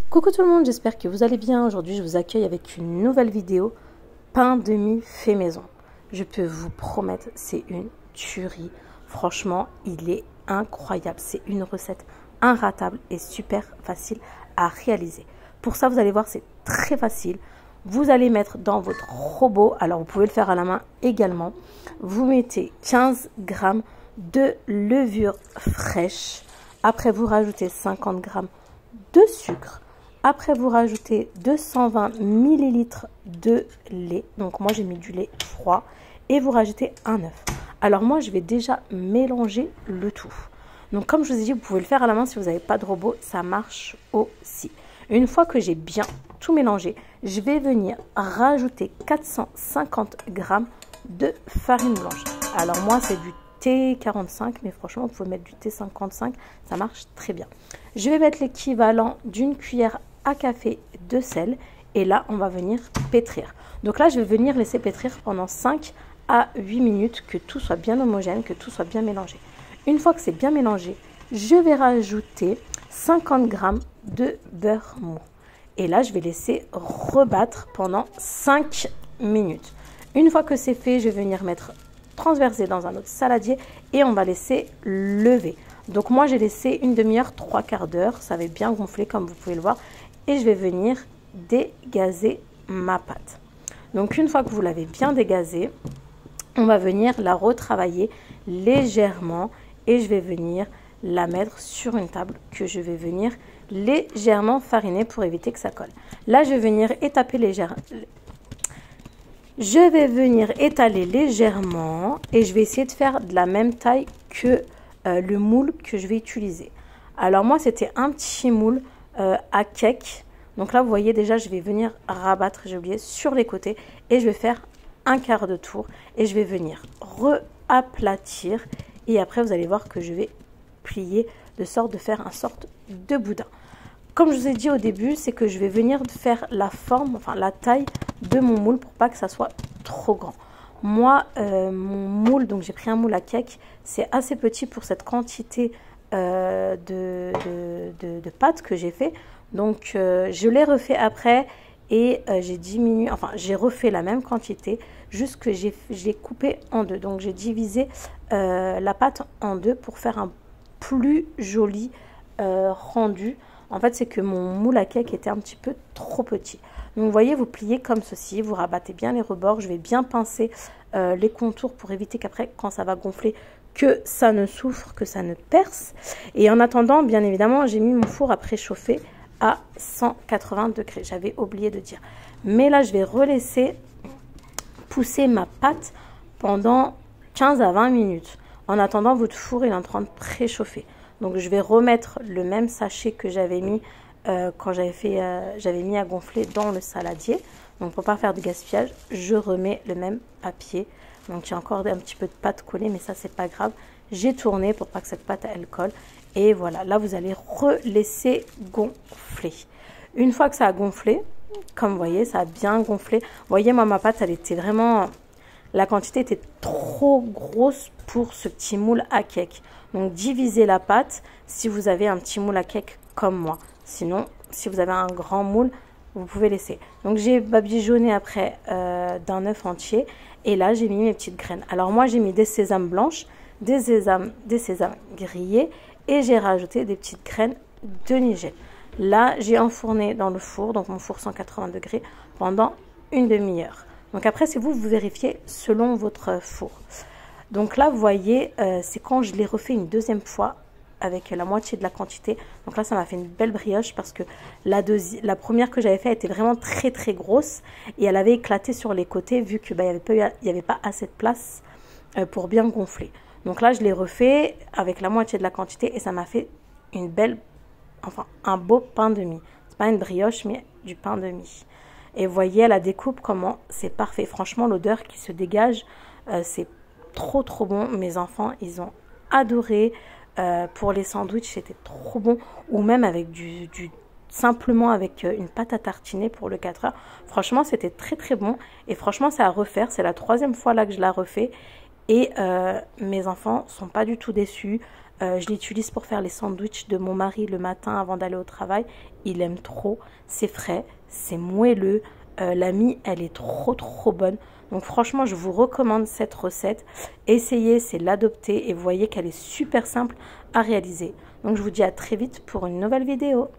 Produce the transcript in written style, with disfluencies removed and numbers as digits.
Coucou tout le monde, j'espère que vous allez bien. Aujourd'hui, je vous accueille avec une nouvelle vidéo pain de mie fait maison. Je peux vous promettre, c'est une tuerie. Franchement, il est incroyable. C'est une recette inratable et super facile à réaliser. Pour ça, vous allez voir, c'est très facile. Vous allez mettre dans votre robot, alors vous pouvez le faire à la main également. Vous mettez 15 g de levure fraîche. Après, vous rajoutez 50 g de sucre. Après, vous rajoutez 220 ml de lait. Donc, moi, j'ai mis du lait froid. Et vous rajoutez un œuf. Alors, moi, je vais déjà mélanger le tout. Donc, comme je vous ai dit, vous pouvez le faire à la main si vous n'avez pas de robot. Ça marche aussi. Une fois que j'ai bien tout mélangé, je vais venir rajouter 450 g de farine blanche. Alors, moi, c'est du T45, mais franchement, vous pouvez mettre du T55. Ça marche très bien. Je vais mettre l'équivalent d'une cuillère à café de sel et là on va venir pétrir. Donc là je vais venir laisser pétrir pendant 5 à 8 minutes, que tout soit bien homogène, que tout soit bien mélangé. Une fois que c'est bien mélangé, je vais rajouter 50 g de beurre mou et là je vais laisser rebattre pendant 5 minutes. Une fois que c'est fait, je vais venir mettre transverser dans un autre saladier et on va laisser lever. Donc moi j'ai laissé une demi-heure, 3/4 d'heure, ça avait bien gonflé comme vous pouvez le voir. Et je vais venir dégazer ma pâte. Donc une fois que vous l'avez bien dégazée, on va venir la retravailler légèrement et je vais venir la mettre sur une table que je vais venir légèrement fariner pour éviter que ça colle. Là je vais venir étaler légèrement et je vais essayer de faire de la même taille que le moule que je vais utiliser. Alors moi c'était un petit moule à cake. Donc là vous voyez déjà je vais venir rabattre, j'ai oublié, sur les côtés et je vais faire un quart de tour et je vais venir re-aplatir et après vous allez voir que je vais plier de sorte de faire une sorte de boudin. Comme je vous ai dit au début, c'est que je vais venir faire la forme, enfin la taille de mon moule pour pas que ça soit trop grand. Moi, mon moule, donc j'ai pris un moule à cake, c'est assez petit pour cette quantité de pâte que j'ai fait. Donc, je l'ai refait après et j'ai diminué, enfin j'ai refait la même quantité, juste que j'ai coupé en deux. Donc, j'ai divisé la pâte en deux pour faire un plus joli rendu. En fait, c'est que mon moule à cake était un petit peu trop petit. Donc, vous voyez, vous pliez comme ceci, vous rabattez bien les rebords. Je vais bien pincer les contours pour éviter qu'après, quand ça va gonfler, que ça ne souffre, que ça ne perce. Et en attendant, bien évidemment, j'ai mis mon four à préchauffer à 180 degrés. J'avais oublié de dire. Mais là, je vais relaisser pousser ma pâte pendant 15 à 20 minutes. En attendant, votre four est en train de préchauffer. Donc, je vais remettre le même sachet que j'avais mis quand j'avais mis à gonfler dans le saladier. Donc, pour ne pas faire de gaspillage, je remets le même papier. Donc, il y a encore un petit peu de pâte collée, mais ça, c'est pas grave. J'ai tourné pour pas que cette pâte, elle colle. Et voilà, là, vous allez relaisser gonfler. Une fois que ça a gonflé, comme vous voyez, ça a bien gonflé. Vous voyez, moi, ma pâte, elle était vraiment... La quantité était trop grosse pour ce petit moule à cake. Donc, divisez la pâte si vous avez un petit moule à cake comme moi. Sinon, si vous avez un grand moule, vous pouvez laisser. Donc, j'ai badigeonné après d'un œuf entier. Et là, j'ai mis mes petites graines. Alors, moi, j'ai mis des sésames blanches, des sésames grillés. Et j'ai rajouté des petites graines de nigel. Là, j'ai enfourné dans le four, donc mon four 180 degrés, pendant une demi-heure. Donc après, c'est vous vérifiez selon votre four. Donc là, vous voyez, c'est quand je l'ai refait une deuxième fois avec la moitié de la quantité. Donc là, ça m'a fait une belle brioche parce que la première que j'avais fait était vraiment très très grosse et elle avait éclaté sur les côtés vu qu'il n'y avait pas assez de place pour bien gonfler. Donc là, je l'ai refait avec la moitié de la quantité et ça m'a fait une belle, enfin un beau pain de mie. C'est pas une brioche, mais du pain de mie. Et vous voyez la découpe, comment c'est parfait. Franchement, l'odeur qui se dégage, c'est trop trop bon. Mes enfants, ils ont adoré. Pour les sandwichs, c'était trop bon. Ou même avec simplement avec une pâte à tartiner pour le 4 heures. Franchement, c'était très très bon. Et franchement, c'est à refaire. C'est la troisième fois là que je la refais. Et mes enfants sont pas du tout déçus. Je l'utilise pour faire les sandwichs de mon mari le matin avant d'aller au travail. Il aime trop. C'est frais, c'est moelleux. La mie, elle est trop bonne. Donc franchement, je vous recommande cette recette. Essayez, c'est l'adopter et vous voyez qu'elle est super simple à réaliser. Donc je vous dis à très vite pour une nouvelle vidéo.